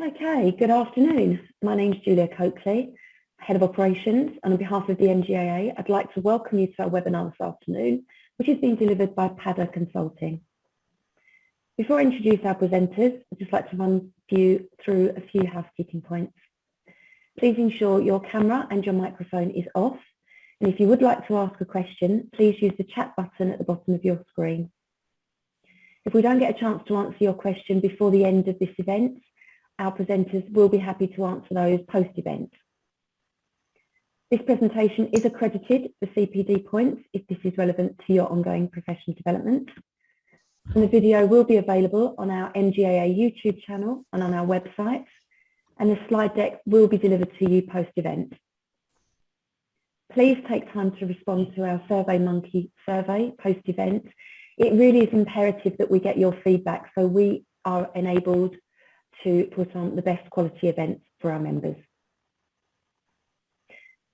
Okay, good afternoon. My name is Julia Coakley, Head of Operations, and on behalf of the MGAA, I'd like to welcome you to our webinar this afternoon, which is being delivered by PRA Consulting. Before I introduce our presenters, I'd just like to run you through a few housekeeping points. Please ensure your camera and your microphone is off, and if you would like to ask a question, please use the chat button at the bottom of your screen. If we don't get a chance to answer your question before the end of this event, our presenters will be happy to answer those post-event. This presentation is accredited for CPD points if this is relevant to your ongoing professional development. And the video will be available on our MGAA YouTube channel and on our website, and the slide deck will be delivered to you post-event. Please take time to respond to our SurveyMonkey survey post-event. It really is imperative that we get your feedback so we are enabled to put on the best quality events for our members.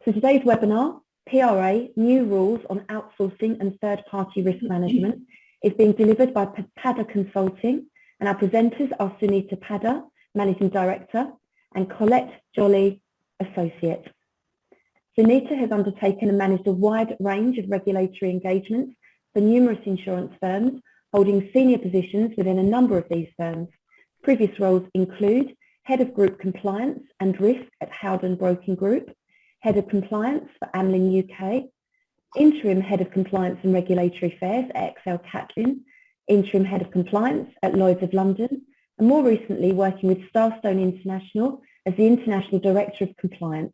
So today's webinar, PRA, New Rules on Outsourcing and Third-Party Risk Management, is being delivered by PRA Consulting, and our presenters are Sunita Padda, Managing Director, and Colette Jolly, Associate. Sunita has undertaken and managed a wide range of regulatory engagements for numerous insurance firms, holding senior positions within a number of these firms. Previous roles include Head of Group Compliance and Risk at Howden Broking Group, Head of Compliance for Amlin UK, Interim Head of Compliance and Regulatory Affairs at XL Catlin, Interim Head of Compliance at Lloyd's of London, and more recently working with Starstone International as the International Director of Compliance.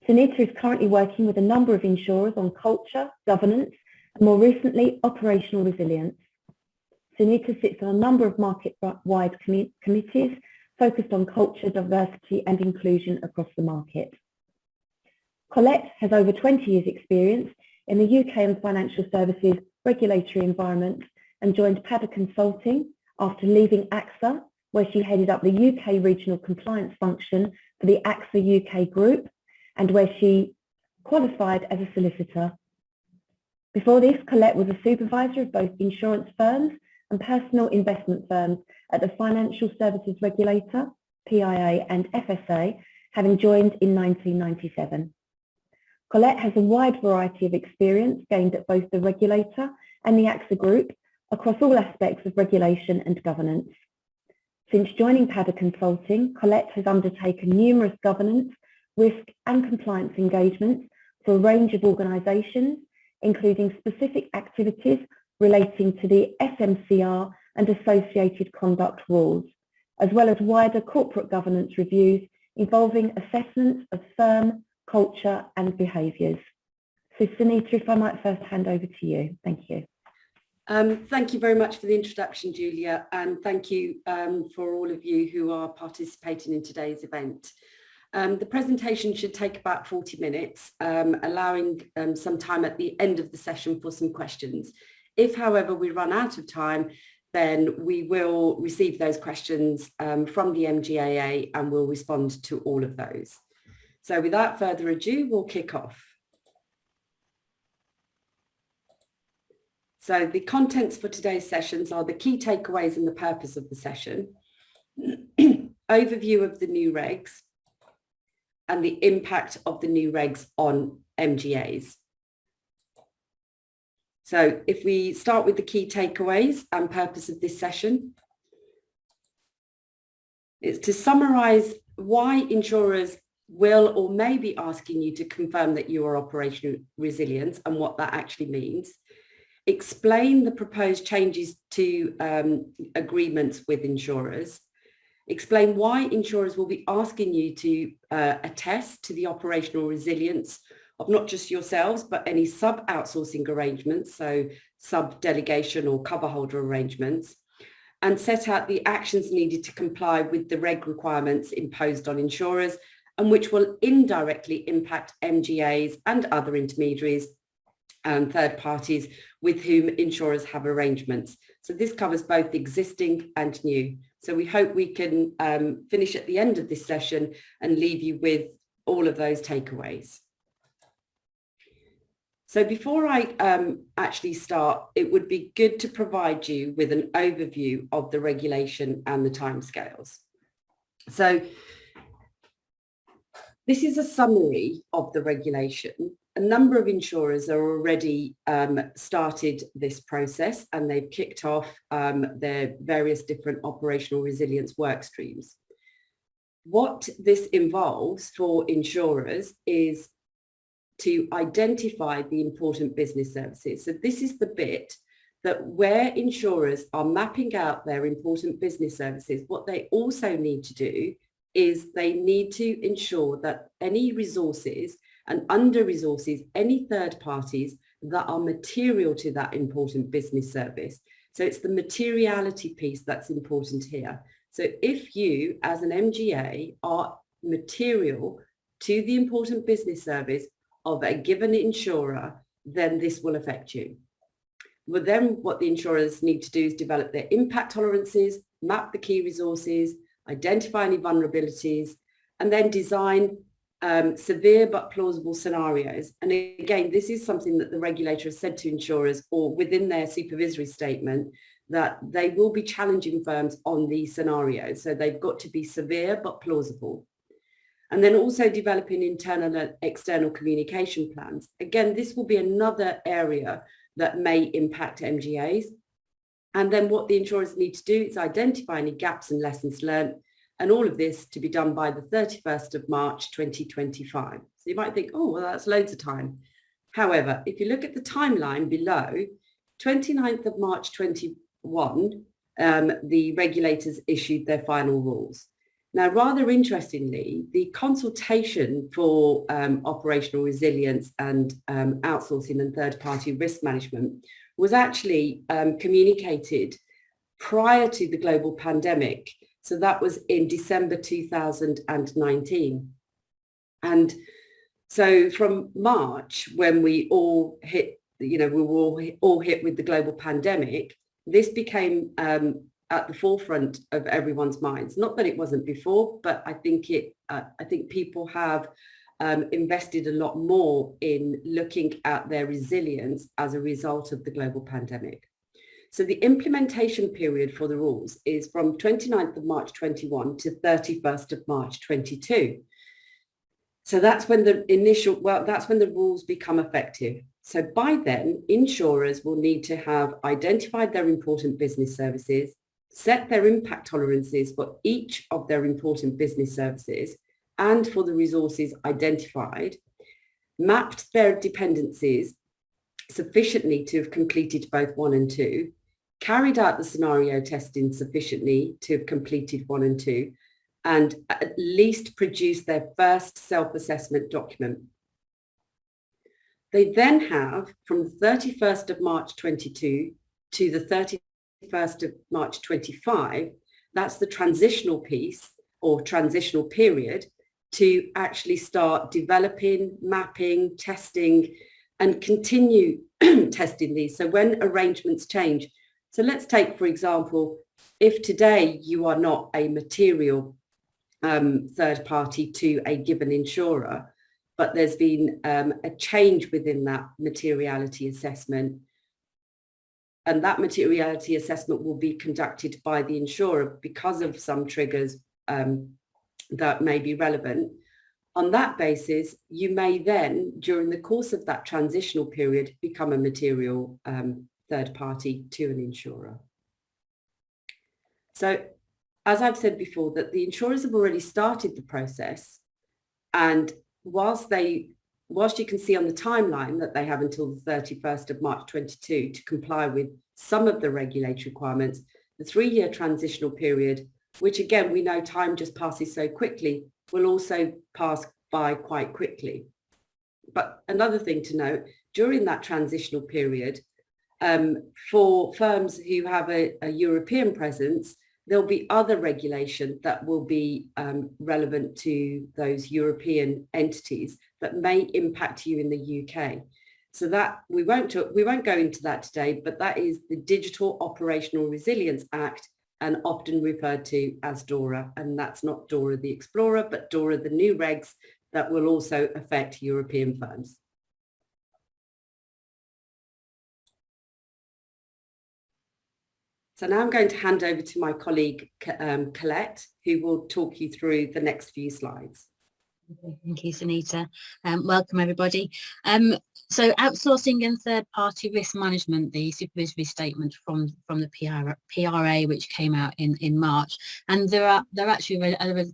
Sunita is currently working with a number of insurers on culture, governance, and more recently, operational resilience. Sunita sits on a number of market-wide committees focused on culture, diversity and inclusion across the market. Colette has over 20 years' experience in the UK and financial services regulatory environment and joined PRA Consulting after leaving AXA, where she headed up the UK regional compliance function for the AXA UK group and where she qualified as a solicitor. Before this, Colette was a supervisor of both insurance firms and personal investment firms at the Financial Services Regulator, PIA and FSA, having joined in 1997. Colette has a wide variety of experience gained at both the regulator and the AXA Group across all aspects of regulation and governance. Since joining PRA Consulting, Colette has undertaken numerous governance, risk and compliance engagements for a range of organisations, including specific activities relating to the SMCR and associated conduct rules, as well as wider corporate governance reviews involving assessments of firm, culture and behaviours. So Sunita, if I might first hand over to you. Thank you. Thank you very much for the introduction, Julia, and thank you for all of you who are participating in today's event. The presentation should take about 40 minutes, allowing some time at the end of the session for some questions. If, however, we run out of time, then we will receive those questions from the MGAA and we'll respond to all of those. So without further ado, we'll kick off. So the contents for today's sessions are the key takeaways and the purpose of the session, overview of the new regs, and the impact of the new regs on MGAs. So if we start with the key takeaways and purpose of this session, it's to summarise why insurers will or may be asking you to confirm that you are operational resilient and what that actually means, explain the proposed changes to agreements with insurers, explain why insurers will be asking you to attest to the operational resilience of not just yourselves, but any sub-outsourcing arrangements, so sub-delegation or cover holder arrangements, and set out the actions needed to comply with the reg requirements imposed on insurers and which will indirectly impact MGAs and other intermediaries and third parties with whom insurers have arrangements. So this covers both existing and new. So we hope we can finish at the end of this session and leave you with all of those takeaways. So before I actually start, it would be good to provide you with an overview of the regulation and the timescales. So this is a summary of the regulation. A number of insurers are already started this process, and they've kicked off their various different operational resilience work streams. What this involves for insurers is to identify the important business services. So this is the bit that where insurers are mapping out their important business services, what they also need to do is they need to ensure that any resources and under-resources, any third parties that are material to that important business service. So it's the materiality piece that's important here. So if you, as an MGA, are material to the important business service of a given insurer, then this will affect you. Well, then what the insurers need to do is develop their impact tolerances, map the key resources, identify any vulnerabilities, and then design severe but plausible scenarios. And again, this is something that the regulator has said to insurers, or within their supervisory statement, that they will be challenging firms on these scenarios. So they've got to be severe but plausible. And then also developing internal and external communication plans. Again, this will be another area that may impact MGAs. And then what the insurers need to do is identify any gaps and lessons learned, and all of this to be done by the 31st of March 2025. So you might think, oh, well, that's loads of time. However, if you look at the timeline below, 29th of March 21, the regulators issued their final rules. Now, rather interestingly, the consultation for operational resilience and outsourcing and third-party risk management was actually communicated prior to the global pandemic. So that was in December 2019. And so from March, when we all hit, we were all hit with the global pandemic, this became at the forefront of everyone's minds. Not that it wasn't before, but I think people have invested a lot more in looking at their resilience as a result of the global pandemic. So the implementation period for the rules is from 29th of March 21 to 31st of March 22. So that's when that's when the rules become effective. So by then, insurers will need to have identified their important business services, set their impact tolerances for each of their important business services and for the resources identified, mapped their dependencies sufficiently to have completed both 1 and 2, carried out the scenario testing sufficiently to have completed 1 and 2, and at least produced their first self-assessment document. They then have, from the 31st of March 22 to the 31st of March 25, that's the transitional piece or transitional period, to actually start developing, mapping, testing, and continue testing these. So when arrangements change, so let's take, for example, if today you are not a material third party to a given insurer, but there's been a change within that materiality assessment, and that materiality assessment will be conducted by the insurer because of some triggers that may be relevant. On that basis, you may then, during the course of that transitional period, become a material third party to an insurer. So, as I've said before, that the insurers have already started the process, and whilst you can see on the timeline that they have until the 31st of March 22 to comply with some of the regulatory requirements, the 3-year transitional period, which again, we know time just passes so quickly, will also pass by quite quickly. But another thing to note, during that transitional period, for firms who have a European presence, there'll be other regulation that will be relevant to those European entities that may impact you in the UK. So that we won't go into that today, but that is the Digital Operational Resilience Act, and often referred to as DORA. And that's not DORA the Explorer, but DORA the new regs that will also affect European firms. So now I'm going to hand over to my colleague, Colette, who will talk you through the next few slides. Thank you, Sunita. Welcome, everybody. So outsourcing and third-party risk management, the supervisory statement from the PRA, which came out in March, and there are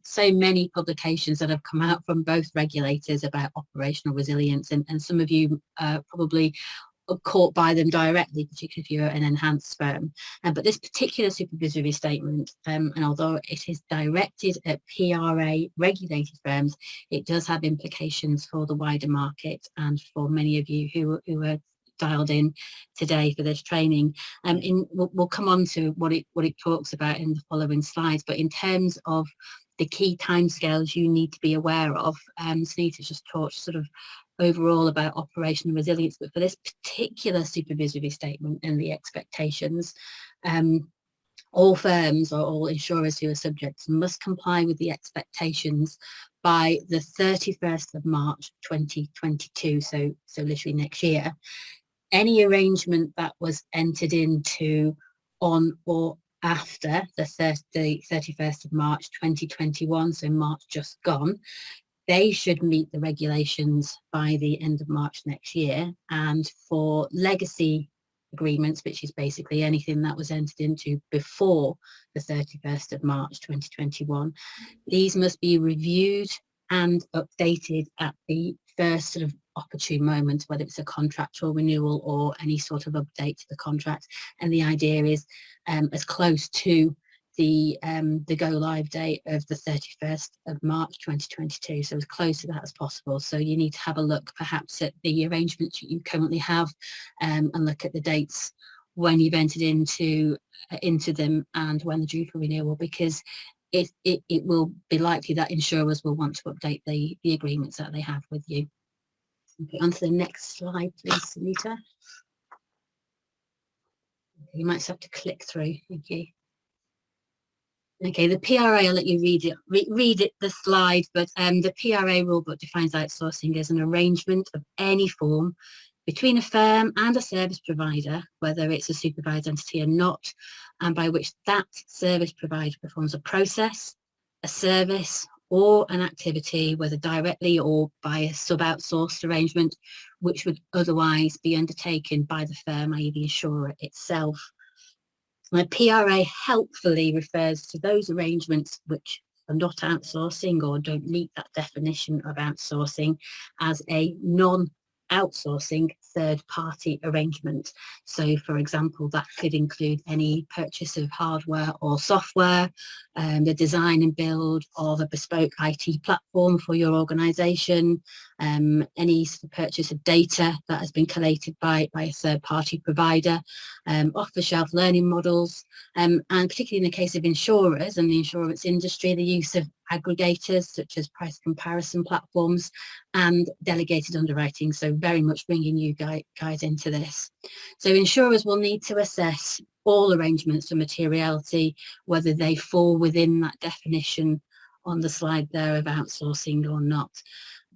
so many publications that have come out from both regulators about operational resilience, and some of you probably caught by them directly, particularly if you're an enhanced firm. But this particular supervisory statement, and although it is directed at PRA regulated firms, it does have implications for the wider market and for many of you who are dialed in today for this training. We'll come on to what it talks about in the following slides, but in terms of the key timescales you need to be aware of, Sunita just talked sort of overall about operational resilience, but for this particular supervisory statement and the expectations, all firms or all insurers who are subjects must comply with the expectations by the 31st of March 2022, so literally next year. Any arrangement that was entered into on or after the 31st of March 2021, so March just gone, they should meet the regulations by the end of March next year. And for legacy agreements, which is basically anything that was entered into before the 31st of March 2021, these must be reviewed and updated at the first sort of opportune moment, whether it's a contractual renewal or any sort of update to the contract. And the idea is as close to the go live date of the 31st of March 2022, so as close to that as possible. So you need to have a look perhaps at the arrangements you currently have, and look at the dates when you've entered into them and when they're due for renewal, because it will be likely that insurers will want to update the agreements that they have with you. Okay, on to the next slide, please, Sunita. You might just have to click through. Thank you. Okay, the PRA, I'll let you read it, the slide, but the PRA rulebook defines outsourcing as an arrangement of any form between a firm and a service provider, whether it's a supervised entity or not, and by which that service provider performs a process, a service, or an activity, whether directly or by a sub-outsourced arrangement, which would otherwise be undertaken by the firm, i.e. the insurer itself. The PRA helpfully refers to those arrangements which are not outsourcing or don't meet that definition of outsourcing as a non-outsourcing third-party arrangement. So, for example, that could include any purchase of hardware or software, the design and build of a bespoke IT platform for your organisation, any purchase of data that has been collated by a third-party provider, off-the-shelf learning models, and particularly in the case of insurers and the insurance industry, the use of aggregators such as price comparison platforms and delegated underwriting, so very much bringing you guys into this. So insurers will need to assess all arrangements for materiality, whether they fall within that definition on the slide there of outsourcing or not.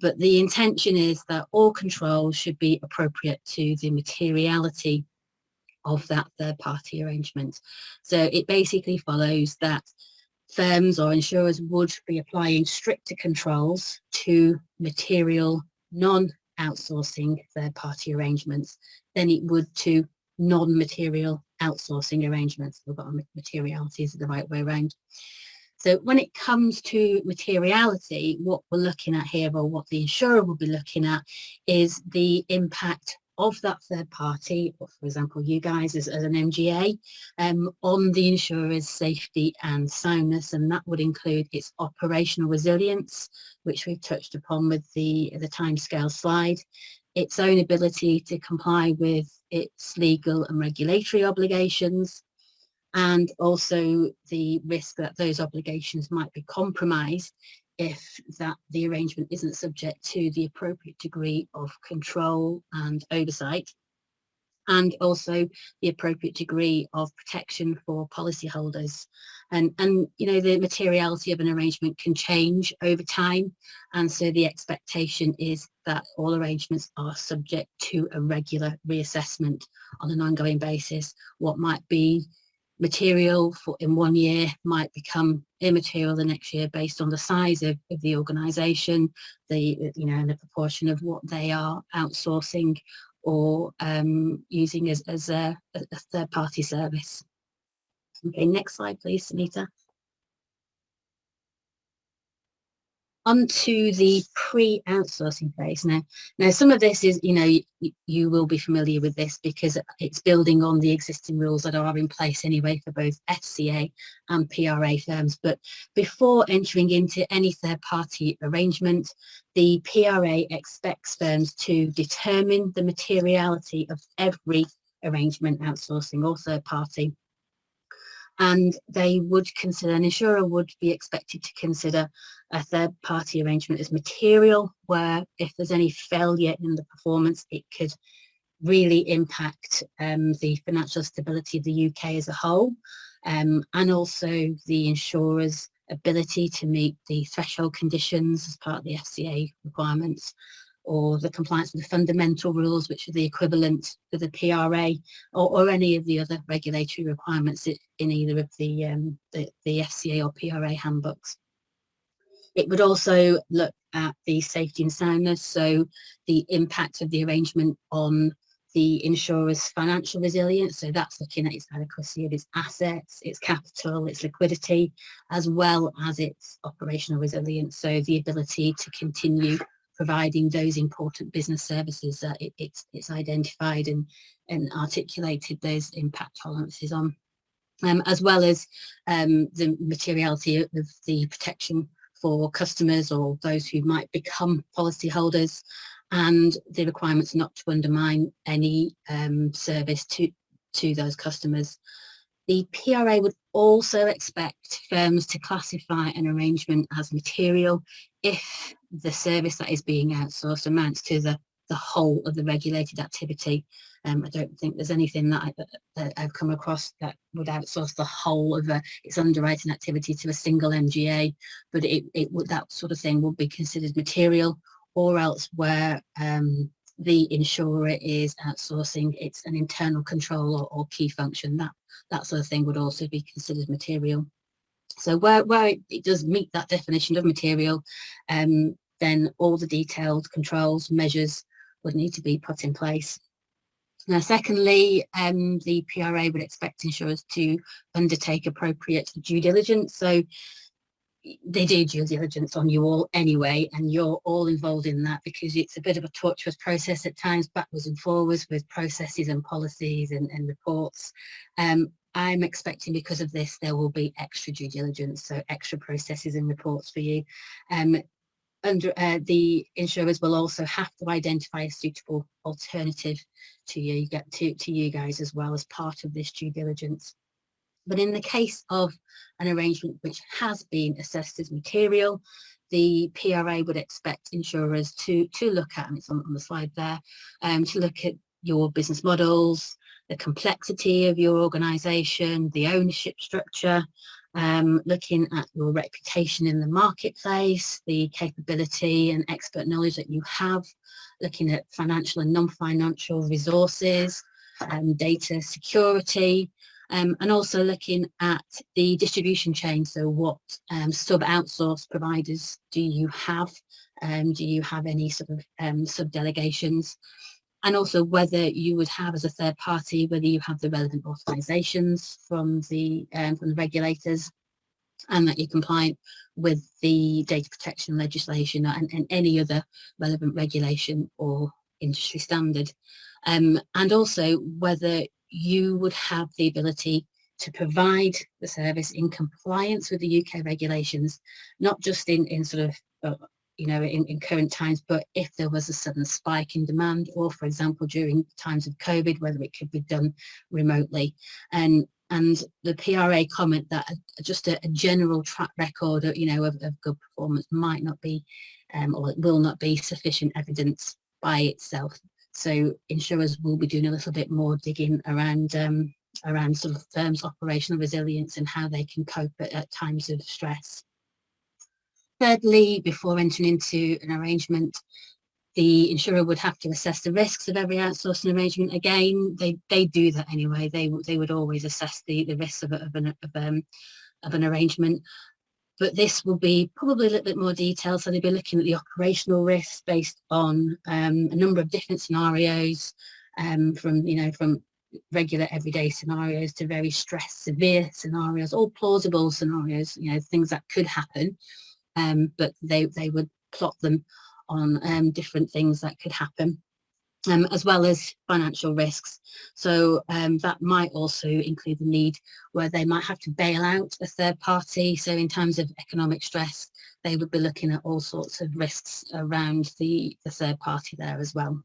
But the intention is that all controls should be appropriate to the materiality of that third-party arrangement. So it basically follows that firms or insurers would be applying stricter controls to material non-outsourcing third-party arrangements than it would to non-material outsourcing arrangements. We've got materiality is the right way around. So when it comes to materiality, what we're looking at here, or what the insurer will be looking at, is the impact of that third party, or for example you guys as an MGA, on the insurer's safety and soundness, and that would include its operational resilience, which we've touched upon with the timescale slide, its own ability to comply with its legal and regulatory obligations, and also the risk that those obligations might be compromised if the arrangement isn't subject to the appropriate degree of control and oversight, and also the appropriate degree of protection for policyholders. And you know, the materiality of an arrangement can change over time, and so the expectation is that all arrangements are subject to a regular reassessment on an ongoing basis. What might be material in 1 year might become immaterial the next year based on the size of the organisation, and the proportion of what they are outsourcing or using as a third-party service. Okay, next slide, please, Sunita. Onto the pre-outsourcing phase. Now some of this is, you will be familiar with this because it's building on the existing rules that are in place anyway for both FCA and PRA firms. But before entering into any third-party arrangement, the PRA expects firms to determine the materiality of every arrangement, outsourcing or third-party. And they would consider, an insurer would be expected to consider a third-party arrangement as material, where if there's any failure in the performance, it could really impact the financial stability of the UK as a whole, and also the insurer's ability to meet the threshold conditions as part of the FCA requirements, or the compliance with the fundamental rules, which are the equivalent to the PRA, or any of the other regulatory requirements in either of the FCA or PRA handbooks. It would also look at the safety and soundness, so the impact of the arrangement on the insurer's financial resilience. So that's looking at its adequacy of its assets, its capital, its liquidity, as well as its operational resilience. So the ability to continue providing those important business services that it's identified and articulated those impact tolerances on, as well as the materiality of the protection for customers or those who might become policyholders, and the requirements not to undermine any service to those customers. The PRA would also expect firms to classify an arrangement as material if the service that is being outsourced amounts to the whole of the regulated activity. I don't think there's anything that I've come across that would outsource the whole of its underwriting activity to a single MGA, but it would, that sort of thing would be considered material, or else where the insurer is outsourcing it's an internal control or key function, that sort of thing would also be considered material. So where it does meet that definition of material, then all the detailed controls, measures would need to be put in place. Now, secondly, the PRA would expect insurers to undertake appropriate due diligence. So they do due diligence on you all anyway, and you're all involved in that because it's a bit of a tortuous process at times, backwards and forwards with processes and policies and reports. I'm expecting because of this there will be extra due diligence, so extra processes and reports for you. The insurers will also have to identify a suitable alternative to you guys as well as part of this due diligence. But in the case of an arrangement which has been assessed as material, the PRA would expect insurers to look at, and it's on the slide there, to look at your business models, the complexity of your organisation, the ownership structure, looking at your reputation in the marketplace, the capability and expert knowledge that you have, looking at financial and non-financial resources, data security, and also looking at the distribution chain. So what sub-outsource providers do you have? Do you have any sort of sub-delegations? And also whether you would have as a third party, whether you have the relevant authorisations from the regulators, and that you're compliant with the data protection legislation and any other relevant regulation or industry standard. And also whether you would have the ability to provide the service in compliance with the UK regulations, not just in sort of in current times, but if there was a sudden spike in demand, or for example during times of COVID, whether it could be done remotely. And the PRA comment that just a general track record of good performance might not be or it will not be sufficient evidence by itself. So insurers will be doing a little bit more digging around sort of firms' operational resilience and how they can cope at times of stress. Thirdly, before entering into an arrangement, The insurer would have to assess the risks of every outsourcing arrangement. Again, they do that anyway. They would always assess the risks of an arrangement. But this will be probably a little bit more detailed. So they'll be looking at the operational risks based on a number of different scenarios, from regular everyday scenarios to very stressed, severe scenarios, all plausible scenarios, things that could happen. But they would plot them on different things that could happen. As well as financial risks. So that might also include the need where they might have to bail out a third party. So in times of economic stress, they would be looking at all sorts of risks around the third party there as well.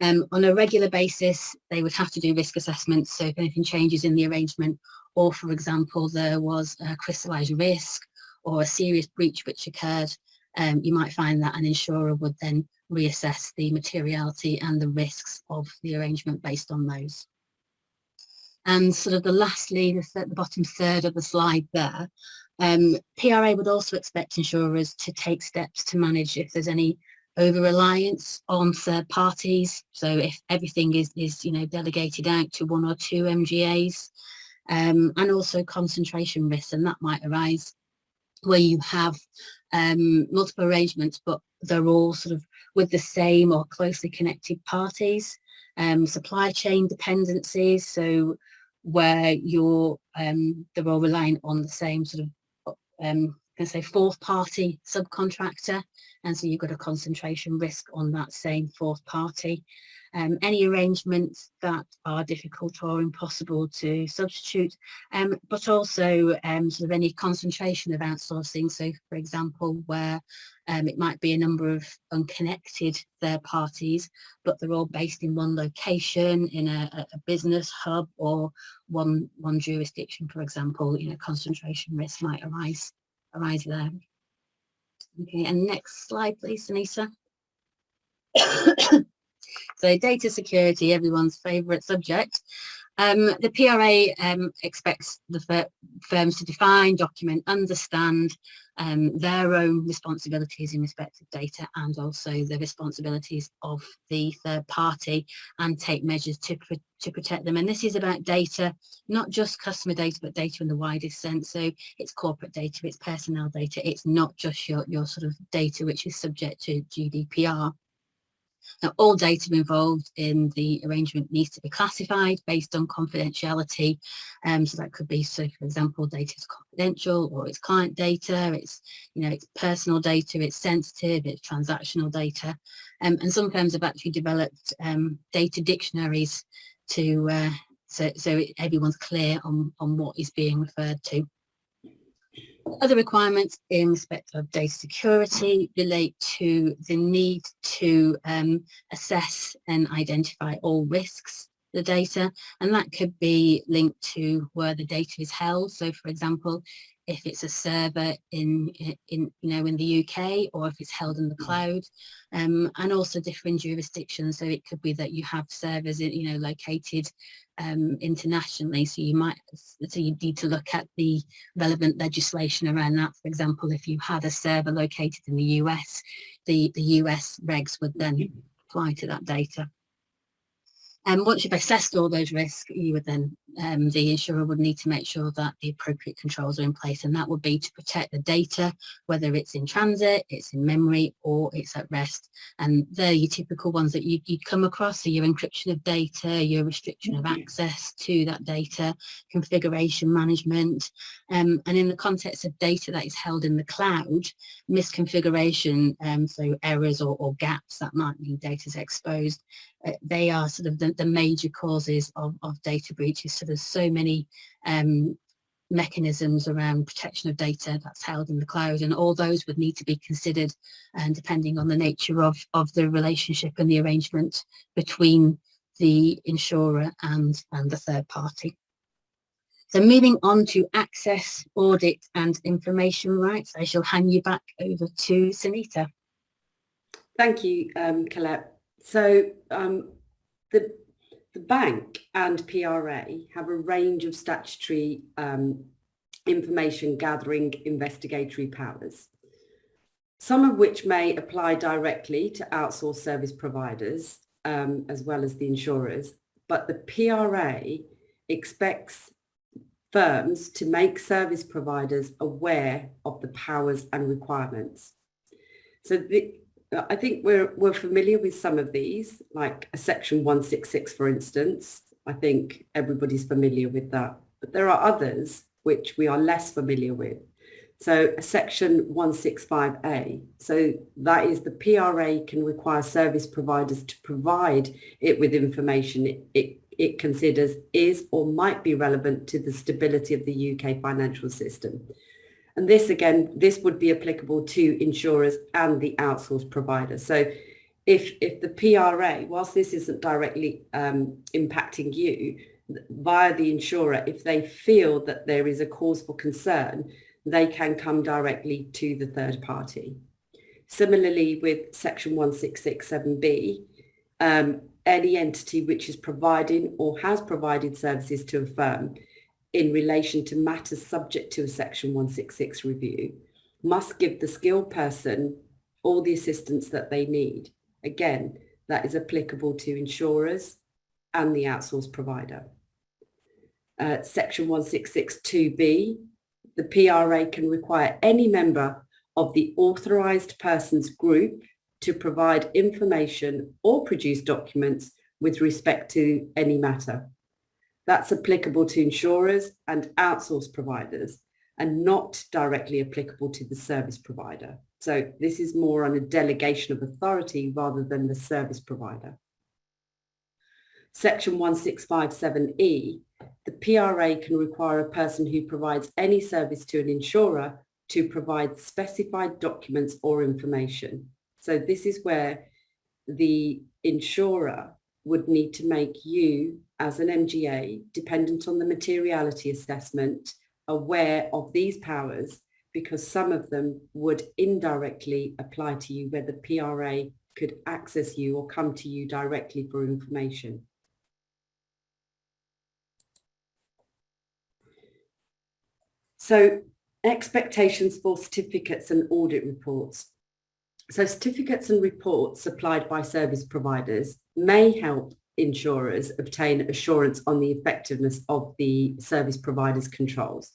On a regular basis, they would have to do risk assessments. So if anything changes in the arrangement, or for example, there was a crystallised risk or a serious breach which occurred, you might find that an insurer would then reassess the materiality and the risks of the arrangement based on those. And sort of the bottom third of the slide there, PRA would also expect insurers to take steps to manage if there's any over-reliance on third parties. So if everything is delegated out to one or two MGAs, and also concentration risks, and that might arise where you have multiple arrangements, but they're all sort of with the same or closely connected parties. Supply chain dependencies, so where they're all relying on the same sort of fourth party subcontractor, and so you've got a concentration risk on that same fourth party. Any arrangements that are difficult or impossible to substitute, but also sort of any concentration of outsourcing. So, for example, where it might be a number of unconnected third parties, but they're all based in one location, in a business hub or one jurisdiction, for example, concentration risk might arise there. Okay, and next slide, please, Anissa. So data security, everyone's favourite subject. The PRA expects the firms to define, document, understand their own responsibilities in respect of data, and also the responsibilities of the third party, and take measures to protect them. And this is about data, not just customer data, but data in the widest sense. So it's corporate data, it's personnel data, it's not just your sort of data which is subject to GDPR. Now, all data involved in the arrangement needs to be classified based on confidentiality. So that could be, so for example, data is confidential, or it's client data, it's personal data, it's sensitive, it's transactional data. And some firms have actually developed data dictionaries to so everyone's clear on what is being referred to. Other requirements in respect of data security relate to the need to assess and identify all risks of the data, and that could be linked to where the data is held. So, for example, if it's a server in the UK, or if it's held in the cloud, and also different jurisdictions. So it could be that you have servers located internationally, so you need to look at the relevant legislation around that. For example, if you had a server located in the US, the US regs would then apply to that data. And once you've assessed all those risks, you would then, the insurer would need to make sure that the appropriate controls are in place, and that would be to protect the data, whether it's in transit, it's in memory, or it's at rest. And they're your typical ones that you'd come across, so your encryption of data, your restriction of access to that data, configuration management. And in the context of data that is held in the cloud, misconfiguration, so errors or gaps that might mean data is exposed, they are sort of the major causes of data breaches. So there's so many mechanisms around protection of data that's held in the cloud, and all those would need to be considered, and depending on the nature of the relationship and the arrangement between the insurer and the third party. So moving on to access, audit and information rights, I shall hand you back over to Sunita. Thank you, Colette. So the bank and PRA have a range of statutory information gathering investigatory powers. some of which may apply directly to outsourced service providers, as well as the insurers, but the PRA expects firms to make service providers aware of the powers and requirements. So I think we're familiar with some of these, like a Section 166, for instance. I think everybody's familiar with that, but there are others which we are less familiar with. So Section 165A, so that is the PRA can require service providers to provide it with information it considers is or might be relevant to the stability of the UK financial system. And this, again, this would be applicable to insurers and the outsourced provider. So if the PRA, whilst this isn't directly impacting you, via the insurer, if they feel that there is a cause for concern, they can come directly to the third party. Similarly, with Section 1667B, any entity which is providing or has provided services to a firm in relation to matters subject to a Section 166 review must give the skilled person all the assistance that they need. Again, that is applicable to insurers and the outsourced provider. Section 1662B, the PRA can require any member of the authorised persons group to provide information or produce documents with respect to any matter. That's applicable to insurers and outsourced providers and not directly applicable to the service provider. So this is more on a delegation of authority rather than the service provider. Section 1657E, the PRA can require a person who provides any service to an insurer to provide specified documents or information. So this is where the insurer would need to make you as an MGA, dependent on the materiality assessment, aware of these powers, because some of them would indirectly apply to you where the PRA could access you or come to you directly for information. So expectations for certificates and audit reports. So certificates and reports supplied by service providers may help insurers obtain assurance on the effectiveness of the service provider's controls.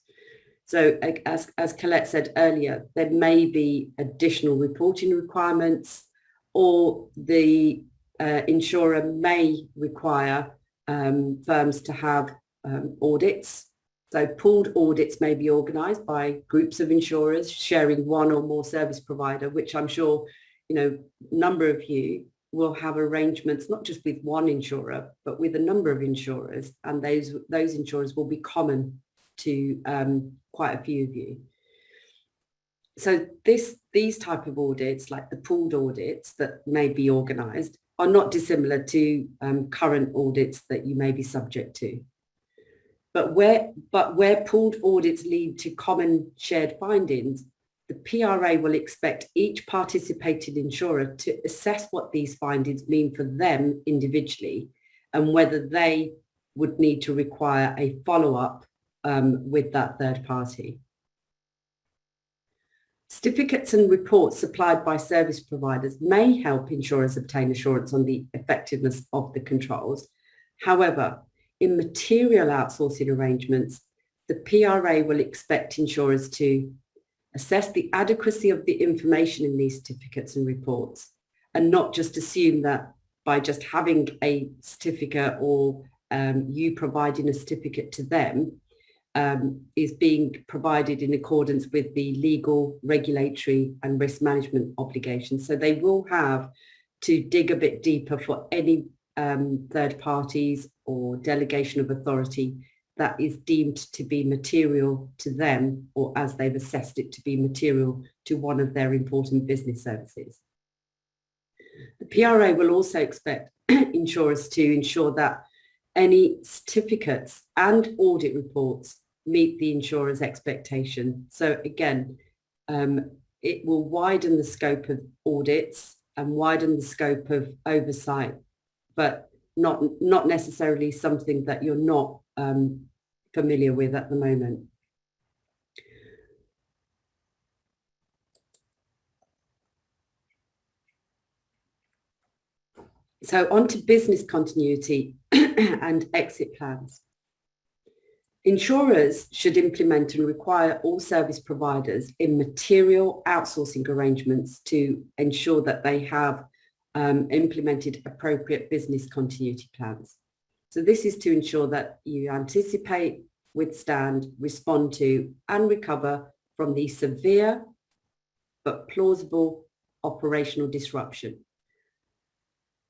So as Colette said earlier, there may be additional reporting requirements, or the insurer may require firms to have audits. So pooled audits may be organised by groups of insurers sharing one or more service provider, which I'm sure, a number of you will have arrangements, not just with one insurer, but with a number of insurers. And those insurers will be common to quite a few of you. So these type of audits, like the pooled audits that may be organised, are not dissimilar to current audits that you may be subject to. But where pooled audits lead to common shared findings, the PRA will expect each participating insurer to assess what these findings mean for them individually and whether they would need to require a follow-up with that third party. Certificates and reports supplied by service providers may help insurers obtain assurance on the effectiveness of the controls. However, in material outsourcing arrangements, the PRA will expect insurers to assess the adequacy of the information in these certificates and reports, and not just assume that by just having a certificate or you providing a certificate to them is being provided in accordance with the legal, regulatory and risk management obligations. So they will have to dig a bit deeper for any third parties or delegation of authority that is deemed to be material to them, or as they've assessed it to be material to one of their important business services. The PRA will also expect insurers to ensure that any certificates and audit reports meet the insurer's expectation. So again, it will widen the scope of audits and widen the scope of oversight, but not necessarily something that you're not familiar with at the moment. So on to business continuity and exit plans. Insurers should implement and require all service providers in material outsourcing arrangements to ensure that they have implemented appropriate business continuity plans. So this is to ensure that you anticipate, withstand, respond to, and recover from the severe but plausible operational disruption.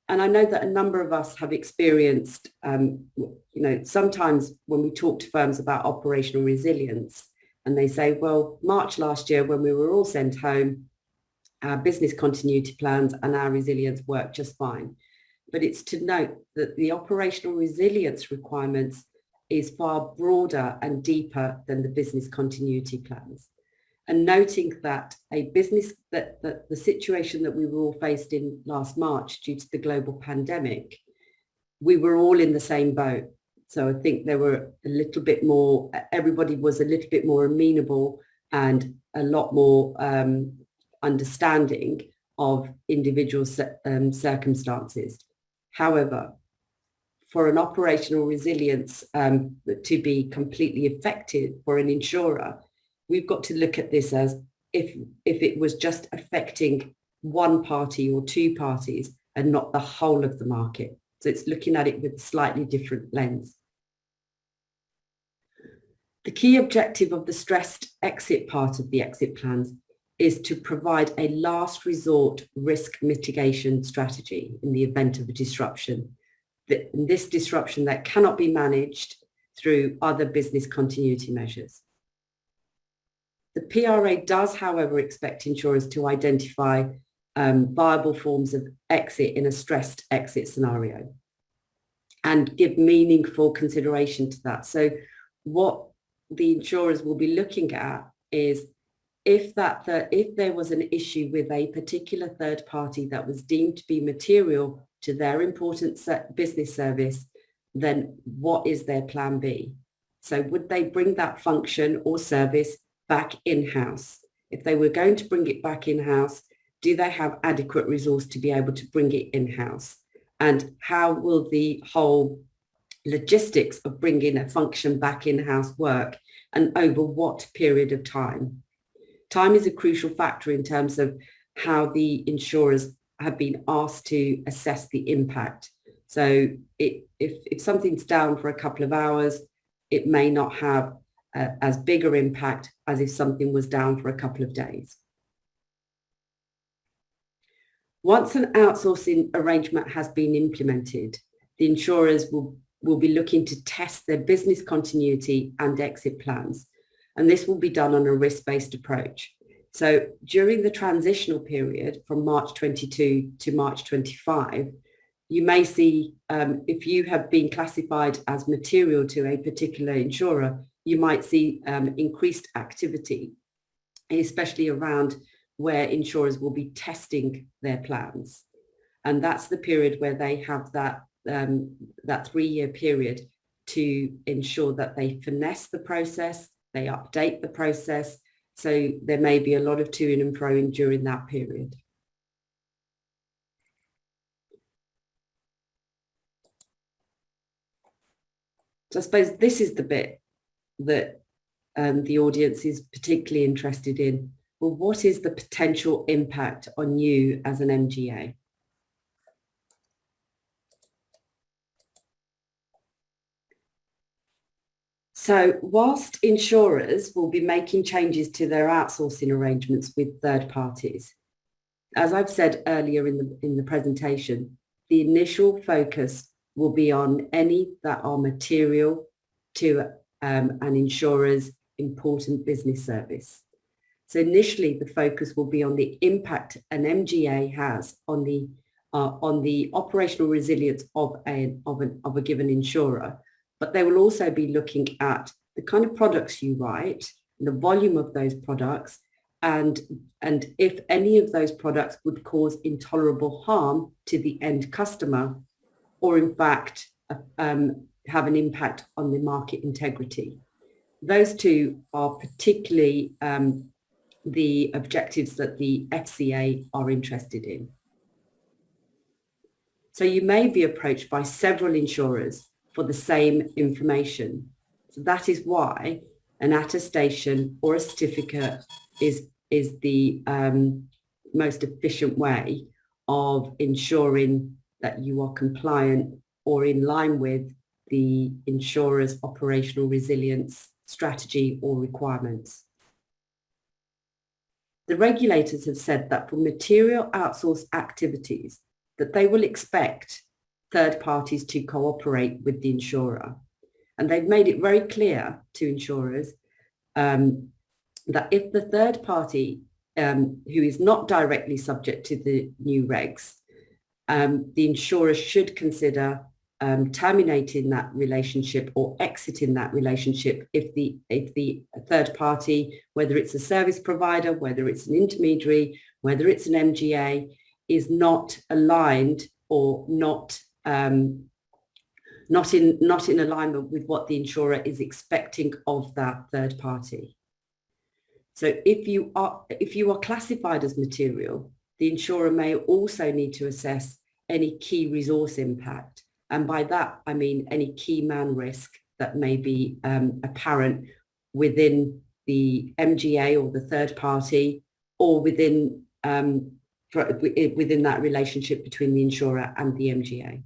And I know that a number of us have experienced, sometimes when we talk to firms about operational resilience, and they say, well, March last year when we were all sent home, our business continuity plans and our resilience worked just fine. But it's to note that the operational resilience requirements is far broader and deeper than the business continuity plans. And noting that the situation that we were all faced in last March due to the global pandemic, we were all in the same boat. So I think there were everybody was a little bit more amenable and a lot more understanding of individual circumstances. However, for an operational resilience to be completely effective for an insurer, we've got to look at this as if it was just affecting one party or two parties and not the whole of the market. So it's looking at it with a slightly different lens. The key objective of the stressed exit part of the exit plans is to provide a last resort risk mitigation strategy in the event of a disruption. This disruption that cannot be managed through other business continuity measures. The PRA does, however, expect insurers to identify viable forms of exit in a stressed exit scenario and give meaningful consideration to that. So what the insurers will be looking at is if there was an issue with a particular third party that was deemed to be material to their important business service, then what is their plan B? So would they bring that function or service back in-house? If they were going to bring it back in-house, do they have adequate resource to be able to bring it in-house? And how will the whole logistics of bringing a function back in-house work, and over what period of time? Time is a crucial factor in terms of how the insurers have been asked to assess the impact. So if something's down for a couple of hours, it may not have as bigger impact as if something was down for a couple of days. Once an outsourcing arrangement has been implemented, the insurers will be looking to test their business continuity and exit plans. And this will be done on a risk-based approach. So during the transitional period from March 22 to March 25, you may see, if you have been classified as material to a particular insurer, you might see increased activity, especially around where insurers will be testing their plans. And that's the period where they have that 3-year period to ensure that they finesse the process, they update the process. So there may be a lot of to-ing and fro-ing during that period. So I suppose this is the bit that the audience is particularly interested in. Well, what is the potential impact on you as an MGA? So whilst insurers will be making changes to their outsourcing arrangements with third parties, as I've said earlier in the presentation, the initial focus will be on any that are material to an insurer's important business service. So initially, the focus will be on the impact an MGA has on the operational resilience of a given insurer. But they will also be looking at the kind of products you write, the volume of those products, and if any of those products would cause intolerable harm to the end customer, or in fact have an impact on the market integrity. Those two are particularly the objectives that the FCA are interested in. So you may be approached by several insurers for the same information. So that is why an attestation or a certificate is the most efficient way of ensuring that you are compliant or in line with the insurer's operational resilience strategy or requirements. The regulators have said that for material outsourced activities, that they will expect third parties to cooperate with the insurer. And they've made it very clear to insurers that if the third party who is not directly subject to the new regs, the insurer should consider terminating that relationship or exiting that relationship if the third party, whether it's a service provider, whether it's an intermediary, whether it's an MGA, is not aligned or not in alignment with what the insurer is expecting of that third party. So if you are classified as material, the insurer may also need to assess any key resource impact. And by that, I mean any key man risk that may be apparent within the MGA or the third party, or within that relationship between the insurer and the MGA.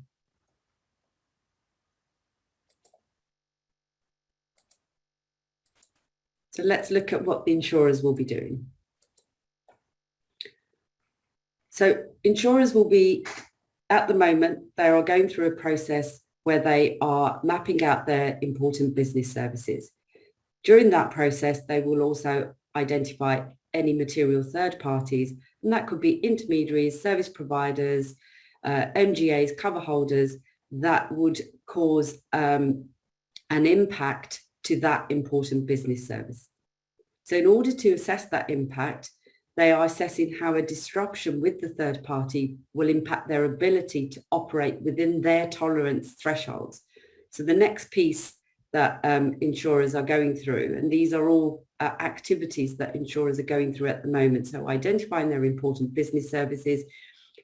So let's look at what the insurers will be doing. So insurers will be, at the moment, they are going through a process where they are mapping out their important business services. During that process, they will also identify any material third parties, and that could be intermediaries, service providers, MGAs, cover holders, that would cause an impact to that important business service. So in order to assess that impact, they are assessing how a disruption with the third party will impact their ability to operate within their tolerance thresholds. So the next piece that insurers are going through, and these are all activities that insurers are going through at the moment, so identifying their important business services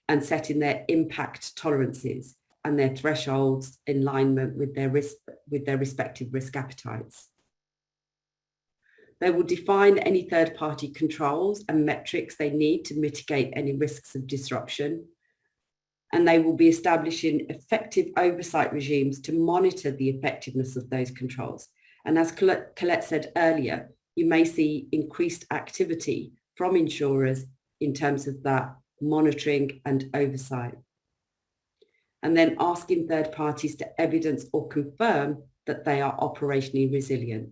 and setting their impact tolerances and their thresholds in alignment with their respective risk appetites. They will define any third-party controls and metrics they need to mitigate any risks of disruption. And they will be establishing effective oversight regimes to monitor the effectiveness of those controls. And as Colette said earlier, you may see increased activity from insurers in terms of that monitoring and oversight. And then asking third parties to evidence or confirm that they are operationally resilient.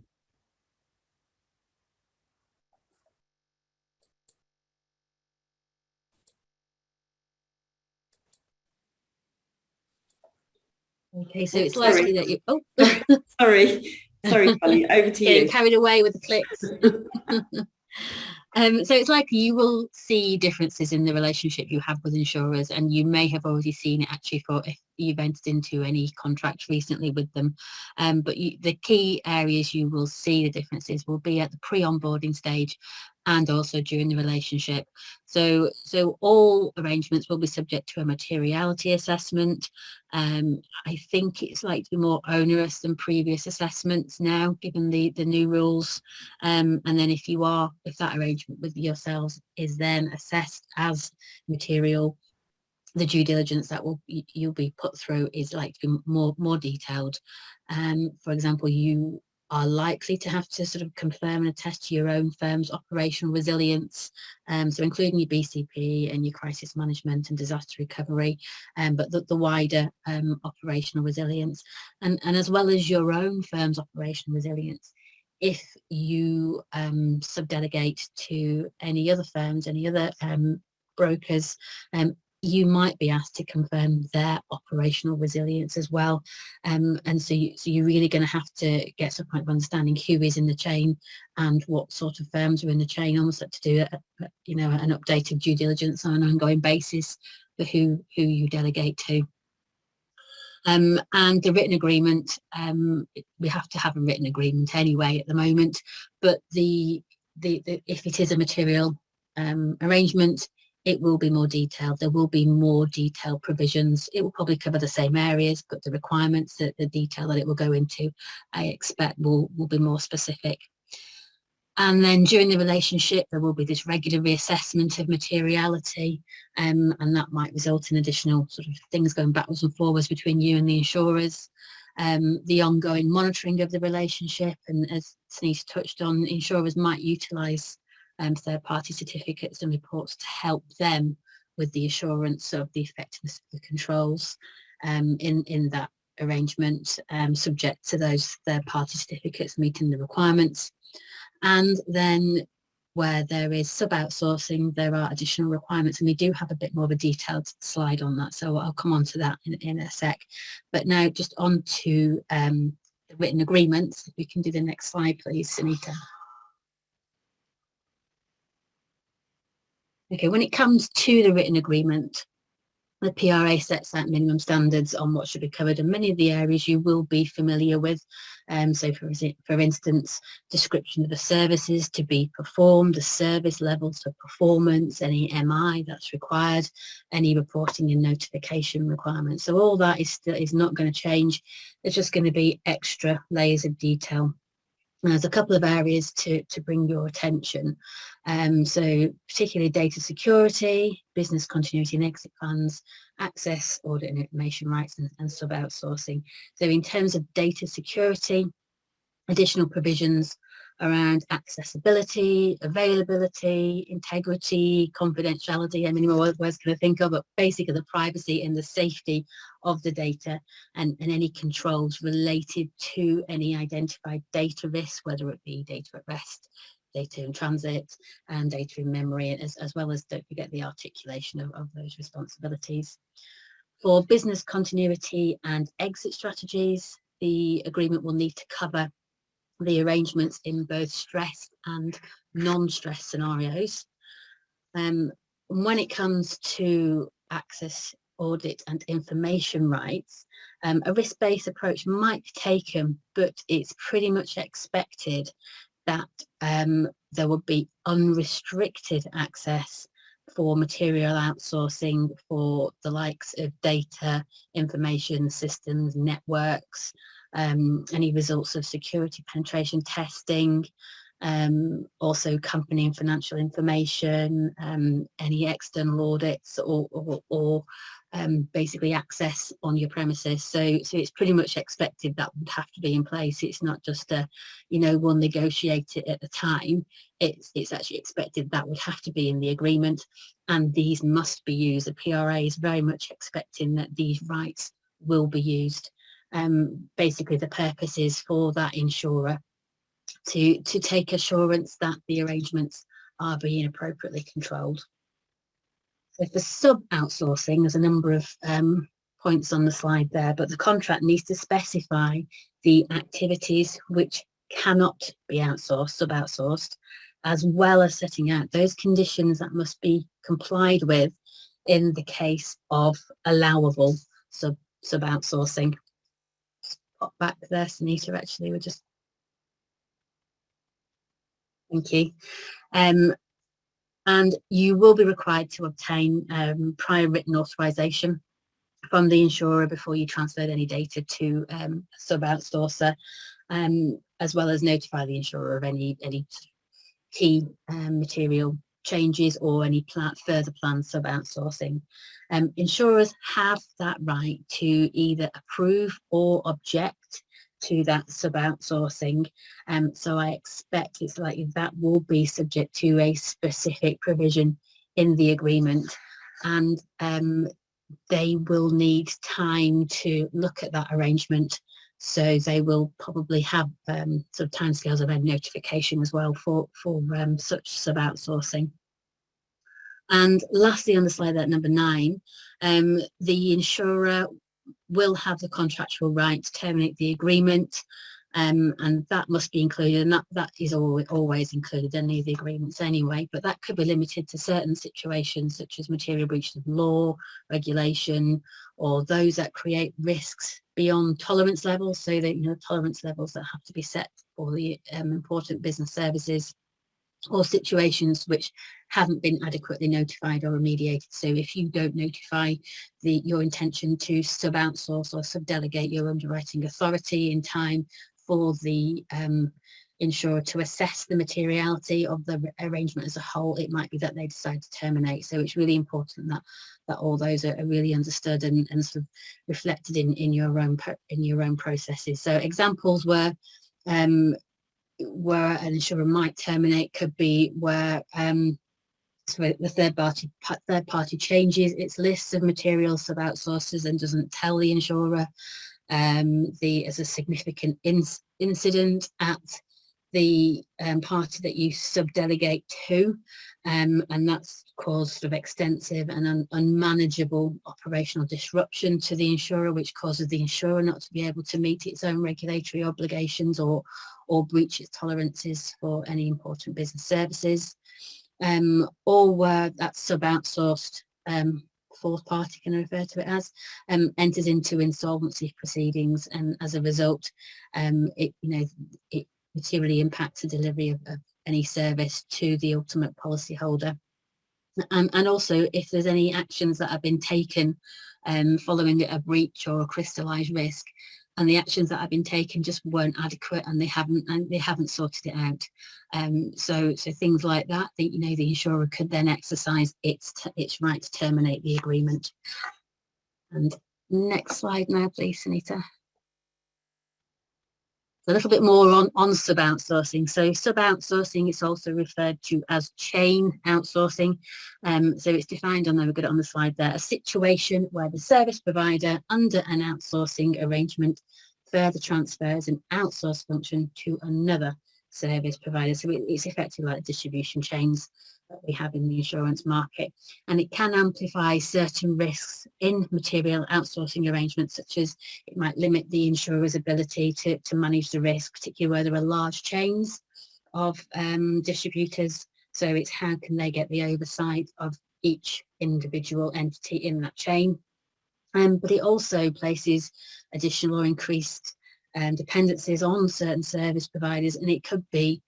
Okay, so it's likely that you... Oh, sorry, Polly, over to you. Carried away with the clicks. So it's likely you will see differences in the relationship you have with insurers, and you may have already seen it actually for if you've entered into any contracts recently with them. But the key areas you will see the differences will be at the pre-onboarding stage and also during the relationship. So all arrangements will be subject to a materiality assessment. I think it's likely to be more onerous than previous assessments now, given the new rules. And then if that arrangement with yourselves is then assessed as material, the due diligence that you'll be put through is likely to be more detailed. For example, you are likely to have to sort of confirm and attest to your own firm's operational resilience, so including your BCP and your crisis management and disaster recovery, but the wider operational resilience, and as well as your own firm's operational resilience. If you subdelegate to any other firms, any other brokers, you might be asked to confirm their operational resilience as well. And so you're really going to have to get some kind of understanding who is in the chain and what sort of firms are in the chain, almost like to do an updated due diligence on an ongoing basis for who you delegate to. And the written agreement, we have to have a written agreement anyway at the moment, but if it is a material arrangement, it will be more detailed. There will be more detailed provisions. It will probably cover the same areas, but the requirements, the detail that it will go into, I expect will be more specific. And then during the relationship, there will be this regular reassessment of materiality, and that might result in additional sort of things going backwards and forwards between you and the insurers. The ongoing monitoring of the relationship, and as Sunita touched on, insurers might utilise third-party certificates and reports to help them with the assurance of the effectiveness of the controls in that arrangement, subject to those third-party certificates meeting the requirements. And then where there is sub-outsourcing, there are additional requirements, and we do have a bit more of a detailed slide on that, so I'll come on to that in a sec. But now just on to the written agreements. If we can do the next slide, please, Sunita. Okay, when it comes to the written agreement, the PRA sets out minimum standards on what should be covered, and many of the areas you will be familiar with. So for instance, description of the services to be performed, the service levels of performance, any MI that's required, any reporting and notification requirements. So all that is not going to change. There's just going to be extra layers of detail. There's a couple of areas to bring your attention. So particularly data security, business continuity and exit plans, access, audit and information rights, and sub-outsourcing. So in terms of data security, additional provisions around accessibility, availability, integrity, confidentiality, I mean, what words can I think of, but basically the privacy and the safety of the data, and any controls related to any identified data risks, whether it be data at rest, data in transit, and data in memory, as well as, don't forget, the articulation of those responsibilities. For business continuity and exit strategies, the agreement will need to cover the arrangements in both stress and non-stress scenarios. When it comes to access, audit and information rights, a risk-based approach might be taken, but it's pretty much expected that there will be unrestricted access for material outsourcing for the likes of data, information systems, networks, any results of security penetration testing, also company and financial information, any external audits, or basically access on your premises. So it's pretty much expected that would have to be in place. It's not just a, we'll negotiate it at the time. It's actually expected that would have to be in the agreement, and these must be used. The PRA is very much expecting that these rights will be used. Basically, the purpose is for that insurer to take assurance that the arrangements are being appropriately controlled. So for sub-outsourcing, there's a number of points on the slide there, but the contract needs to specify the activities which cannot be outsourced, sub-outsourced, as well as setting out those conditions that must be complied with in the case of allowable sub-outsourcing. Pop back there, Sunita, actually, we're just... Thank you. And you will be required to obtain prior written authorization from the insurer before you transferred any data to a sub-outsourcer, as well as notify the insurer of any key material changes or any further planned sub-outsourcing. Insurers have that right to either approve or object to that sub-outsourcing, so I expect it's likely that will be subject to a specific provision in the agreement, and they will need time to look at that arrangement, so they will probably have sort of timescales of a notification as well for such sub-outsourcing. And lastly, on the slide at number 9, the insurer will have the contractual right to terminate the agreement, and that must be included, and that is always included in any of the agreements anyway, but that could be limited to certain situations such as material breaches of law, regulation, or those that create risks beyond tolerance levels, so that tolerance levels that have to be set for the important business services or situations which haven't been adequately notified or remediated. So if you don't notify your intention to sub-outsource or sub-delegate your underwriting authority in time for the insurer to assess the materiality of the arrangement as a whole, it might be that they decide to terminate. So it's really important that all those are really understood and sort of reflected in your own processes. So examples where an insurer might terminate could be where so the third party changes its list of material sub-outsourcers and doesn't tell the insurer. As a significant incident at the party that you sub-delegate to, and that's caused sort of extensive and unmanageable operational disruption to the insurer, which causes the insurer not to be able to meet its own regulatory obligations or breach its tolerances for any important business services, or where that sub-outsourced fourth party, can I refer to it as, enters into insolvency proceedings, and as a result, it materially impacts the delivery of any service to the ultimate policyholder. And also, if there's any actions that have been taken following a breach or a crystallised risk, and the actions that have been taken just weren't adequate, and they haven't sorted it out. So things like that, the insurer could then exercise its right to terminate the agreement. And next slide now, please, Sunita. A little bit more on sub-outsourcing. So sub-outsourcing is also referred to as chain outsourcing. So it's defined on, we've got it on the slide there, a situation where the service provider under an outsourcing arrangement further transfers an outsourced function to another service provider. So it's effectively like distribution chains that we have in the insurance market, and it can amplify certain risks in material outsourcing arrangements, such as it might limit the insurer's ability to manage the risk, particularly where there are large chains of distributors. So it's how can they get the oversight of each individual entity in that chain. But it also places additional or increased dependencies on certain service providers, and it could be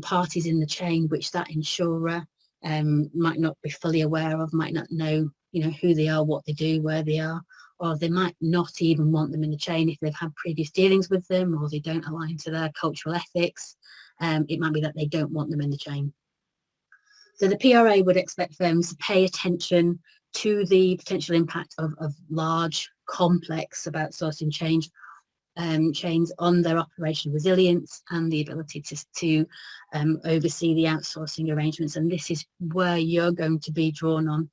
parties in the chain which that insurer might not be fully aware of, might not know, who they are, what they do, where they are, or they might not even want them in the chain if they've had previous dealings with them, or they don't align to their cultural ethics. It might be that they don't want them in the chain. So the PRA would expect firms to pay attention to the potential impact of large, complex sub-outsourcing chains on their operational resilience and the ability to oversee the outsourcing arrangements. And this is where you're going to be drawn on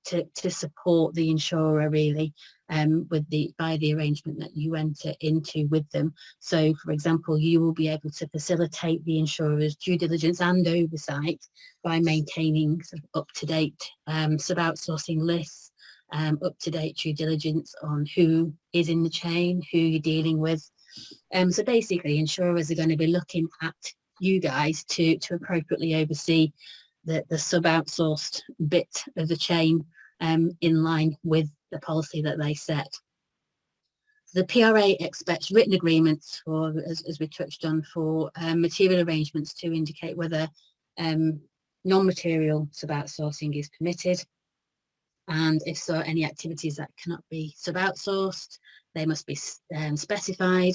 to support the insurer really by the arrangement that you enter into with them. So, for example, you will be able to facilitate the insurer's due diligence and oversight by maintaining sort of up-to-date sub-outsourcing lists, up-to-date due diligence on who is in the chain, who you're dealing with. So basically, insurers are going to be looking at you guys to appropriately oversee the sub-outsourced bit of the chain in line with the policy that they set. The PRA expects written agreements for, as we touched on, for material arrangements to indicate whether non-material sub-outsourcing is permitted, and if so, any activities that cannot be sub-outsourced, they must be specified,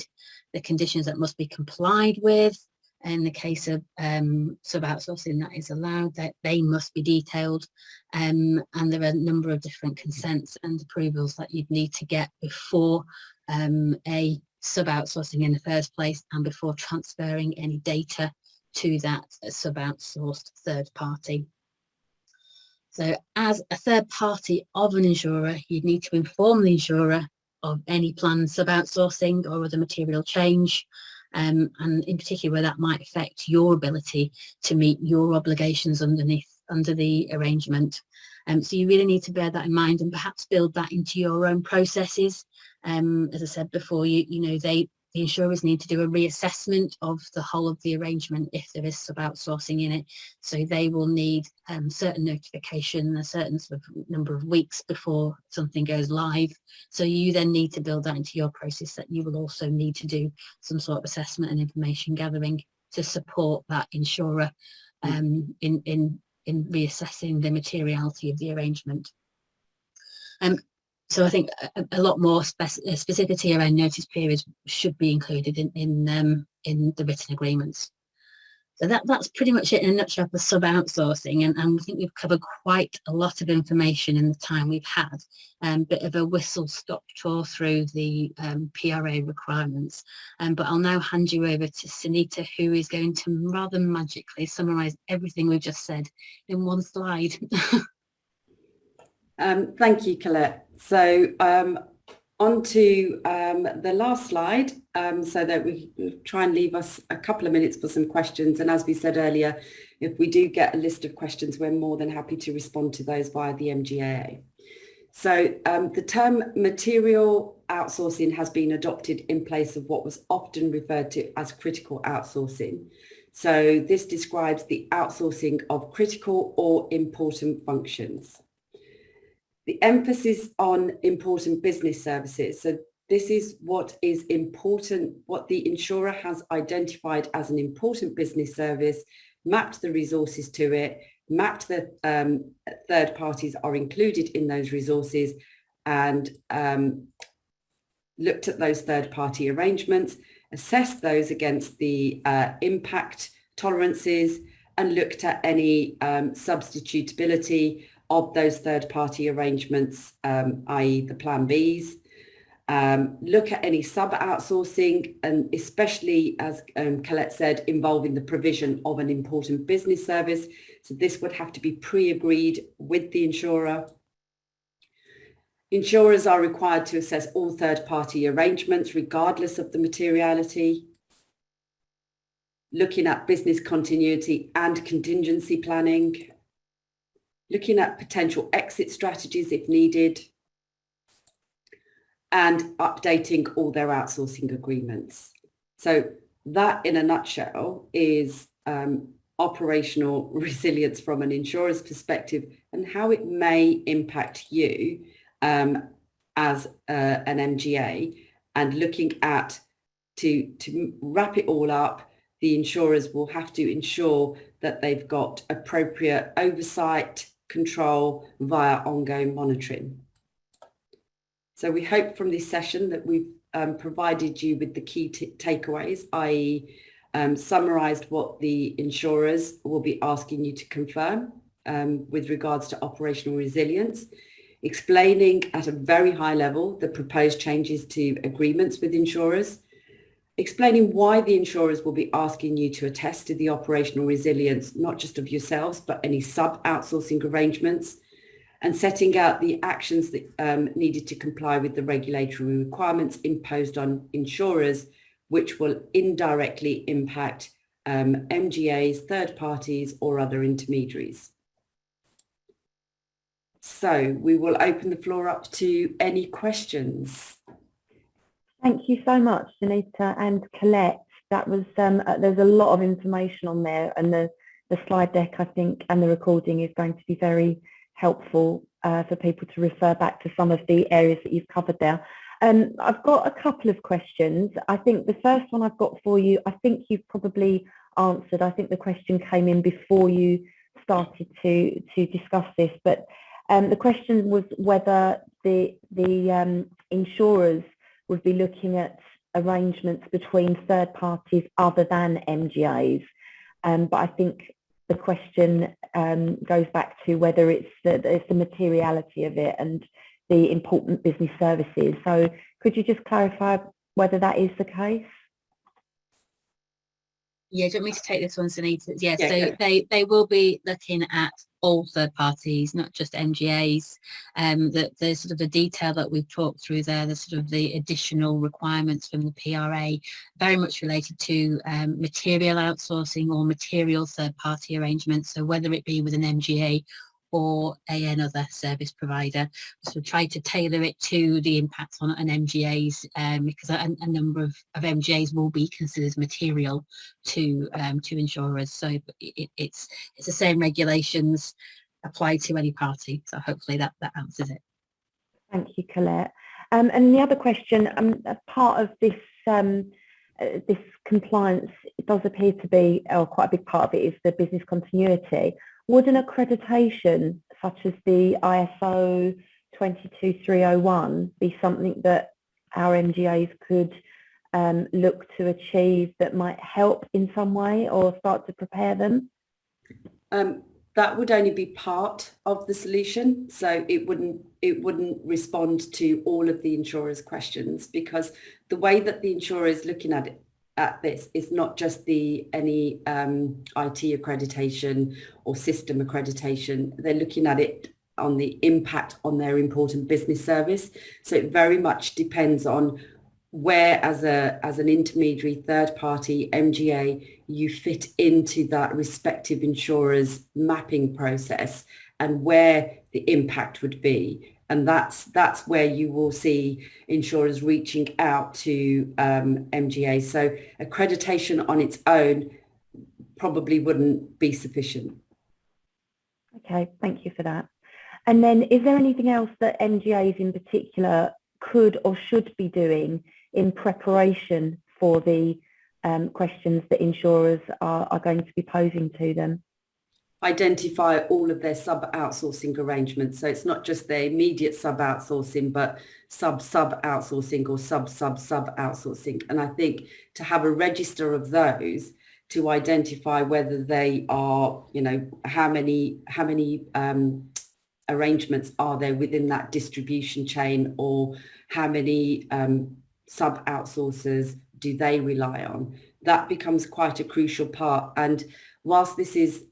the conditions that must be complied with. In the case of sub-outsourcing that is allowed, that they must be detailed, and there are a number of different consents and approvals that you'd need to get before a sub-outsourcing in the first place, and before transferring any data to that sub-outsourced third party. So as a third party of an insurer, you'd need to inform the insurer of any planned sub-outsourcing or other material change, and in particular where that might affect your ability to meet your obligations under the arrangement. So you really need to bear that in mind and perhaps build that into your own processes. As I said before, the insurers need to do a reassessment of the whole of the arrangement if there is sub-outsourcing in it. So they will need certain notification, a certain sort of number of weeks before something goes live. So you then need to build that into your process, that you will also need to do some sort of assessment and information gathering to support that insurer in reassessing the materiality of the arrangement. So I think a lot more specificity around notice periods should be included in the written agreements. So that's pretty much it in a nutshell for sub-outsourcing, and I think we've covered quite a lot of information in the time we've had. Bit of a whistle-stop tour through the PRA requirements, but I'll now hand you over to Sunita, who is going to rather magically summarise everything we've just said in one slide. Thank you, Colette. So on to the last slide, so that we try and leave us a couple of minutes for some questions. And as we said earlier, if we do get a list of questions, we're more than happy to respond to those via the MGAA. So the term material outsourcing has been adopted in place of what was often referred to as critical outsourcing. So this describes the outsourcing of critical or important functions. The emphasis on important business services. So this is what is important, what the insurer has identified as an important business service, mapped the resources to it, mapped the third parties are included in those resources, and looked at those third party arrangements, assessed those against the impact tolerances, and looked at any substitutability of those third-party arrangements, i.e. the Plan Bs, look at any sub-outsourcing, and especially, as Colette said, involving the provision of an important business service. So this would have to be pre-agreed with the insurer. Insurers are required to assess all third-party arrangements, regardless of the materiality. Looking at business continuity and contingency planning. Looking at potential exit strategies if needed, and updating all their outsourcing agreements. So that, in a nutshell, is operational resilience from an insurer's perspective and how it may impact you as an MGA. And looking at, to wrap it all up, the insurers will have to ensure that they've got appropriate oversight, control via ongoing monitoring. So we hope from this session that we've provided you with the key takeaways, i.e. Summarised what the insurers will be asking you to confirm with regards to operational resilience, explaining at a very high level the proposed changes to agreements with insurers, explaining why the insurers will be asking you to attest to the operational resilience, not just of yourselves, but any sub-outsourcing arrangements, and setting out the actions that needed to comply with the regulatory requirements imposed on insurers, which will indirectly impact MGAs, third parties, or other intermediaries. So we will open the floor up to any questions. Thank you so much, Sunita and Colette. That was there's a lot of information on there, and the slide deck, I think, and the recording is going to be very helpful for people to refer back to some of the areas that you've covered there. I've got a couple of questions. I think the first one I've got for you, I think you've probably answered. I think the question came in before you started to discuss this, but the question was whether the insurers would be looking at arrangements between third parties other than MGAs. But I think the question goes back to whether it's the materiality of it and the important business services. So could you just clarify whether that is the case? Yeah, do you want me to take this one, Sunita? Yeah, Yeah, so they will be looking at all third parties, not just MGAs. The sort of the detail that we've talked through there, the sort of the additional requirements from the PRA, very much related to material outsourcing or material third party arrangements. So whether it be with an MGA or another service provider, so try to tailor it to the impact on an MGA's, because a number of MGAs will be considered material to insurers. So it's the same regulations apply to any party. So hopefully that answers it. Thank you, Colette. And the other question, part of this this compliance does appear to be, or quite a big part of it is the business continuity. Would an accreditation such as the ISO 22301 be something that our MGAs could look to achieve that might help in some way or start to prepare them? That would only be part of the solution, so it wouldn't respond to all of the insurers' questions, because the way that the insurer is looking at this is not just any IT accreditation or system accreditation. They're looking at it on the impact on their important business service. So it very much depends on where, as an intermediary third party MGA, you fit into that respective insurer's mapping process and where the impact would be. And that's where you will see insurers reaching out to MGA. So accreditation on its own probably wouldn't be sufficient. Okay, thank you for that. And then is there anything else that MGAs in particular could or should be doing in preparation for the questions that insurers are going to be posing to them? Identify all of their sub-outsourcing arrangements. So it's not just their immediate sub-outsourcing, but sub-outsourcing or sub-outsourcing. And I think to have a register of those to identify whether they are, how many arrangements are there within that distribution chain, or how many sub-outsourcers do they rely on? That becomes quite a crucial part. And whilst this is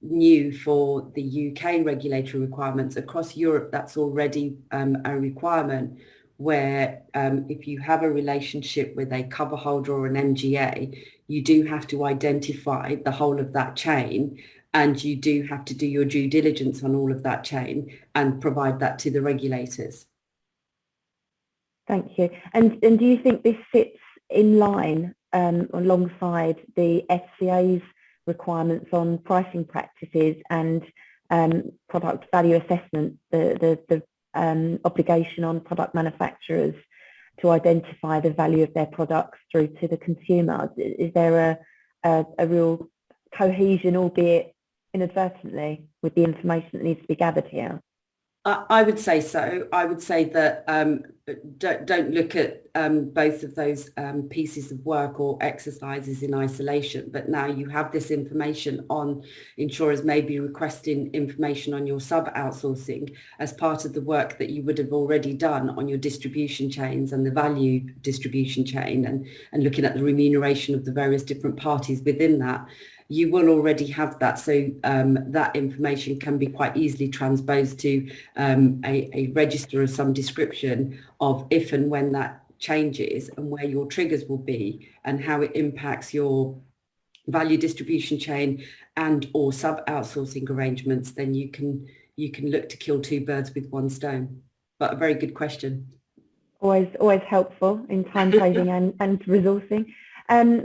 new for the UK regulatory requirements, across Europe that's already a requirement, where if you have a relationship with a cover holder or an MGA, you do have to identify the whole of that chain, and you do have to do your due diligence on all of that chain and provide that to the regulators. Thank you. And do you think this sits in line alongside the FCA's requirements on pricing practices and product value assessment, the obligation on product manufacturers to identify the value of their products through to the consumer? Is there a real cohesion, albeit inadvertently, with the information that needs to be gathered here? I would say so. I would say that don't look at both of those pieces of work or exercises in isolation, but now you have this information on, insurers may be requesting information on your sub-outsourcing as part of the work that you would have already done on your distribution chains and the value distribution chain, and looking at the remuneration of the various different parties within that. You will already have that, so that information can be quite easily transposed to a register of some description of if and when that changes and where your triggers will be and how it impacts your value distribution chain and or sub-outsourcing arrangements. Then you can look to kill two birds with one stone. But a very good question. Always helpful in time saving and resourcing.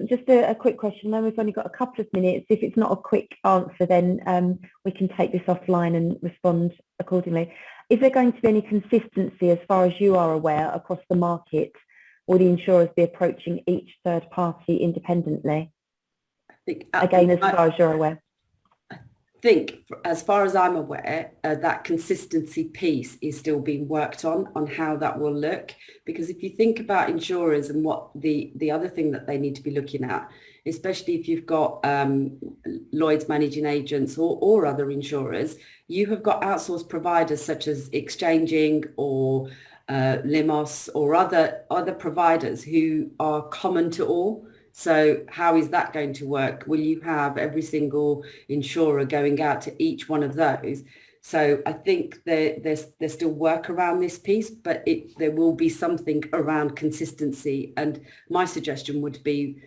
Just a quick question. Now we've only got a couple of minutes. If it's not a quick answer, then we can take this offline and respond accordingly. Is there going to be any consistency, as far as you are aware, across the market? Will the insurers be approaching each third party independently? I think, again, as far as you're aware. I think, as far as I'm aware, that consistency piece is still being worked on how that will look. Because if you think about insurers and what the other thing that they need to be looking at, especially if you've got Lloyd's managing agents or other insurers, you have got outsourced providers such as Exchanging or Limos or other providers who are common to all. So how is that going to work? Will you have every single insurer going out to each one of those? So I think there's still work around this piece, but there will be something around consistency. And my suggestion would be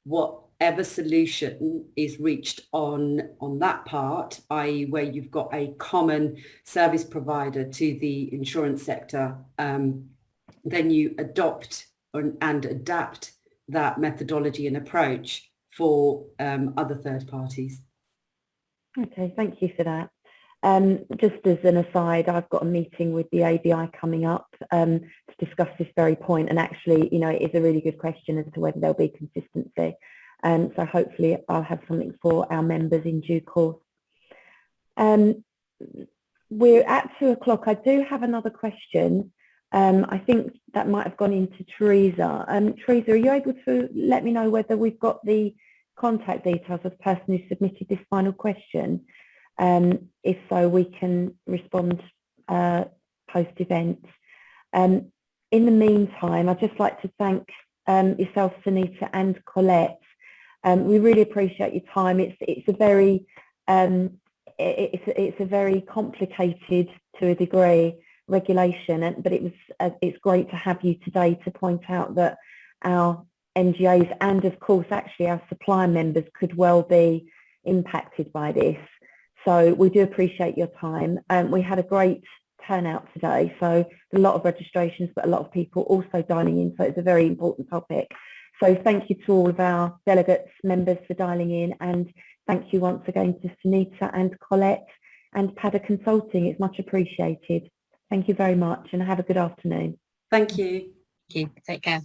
whatever solution is reached on that part, i.e. where you've got a common service provider to the insurance sector, then you adopt and adapt that methodology and approach for other third parties. Okay, thank you for that. Just as an aside, I've got a meeting with the ABI coming up to discuss this very point, and actually, you know, it is a really good question as to whether there'll be consistency. So hopefully I'll have something for our members in due course. We're at 2 o'clock. I do have another question. I think that might have gone into Teresa. Teresa, are you able to let me know whether we've got the contact details of the person who submitted this final question? If so, we can respond post-event. In the meantime, I'd just like to thank yourself, Sunita, and Colette. We really appreciate your time. It's a very complicated, to a degree, regulation, but it's great to have you today to point out that our MGAs and, of course, actually our supplier members could well be impacted by this. So we do appreciate your time. We had a great turnout today, so a lot of registrations, but a lot of people also dialing in, so it's a very important topic. So thank you to all of our delegates, members for dialing in, and thank you once again to Sunita and Colette and PADA Consulting. It's much appreciated. Thank you very much, and have a good afternoon. Thank you. Thank you. Take care.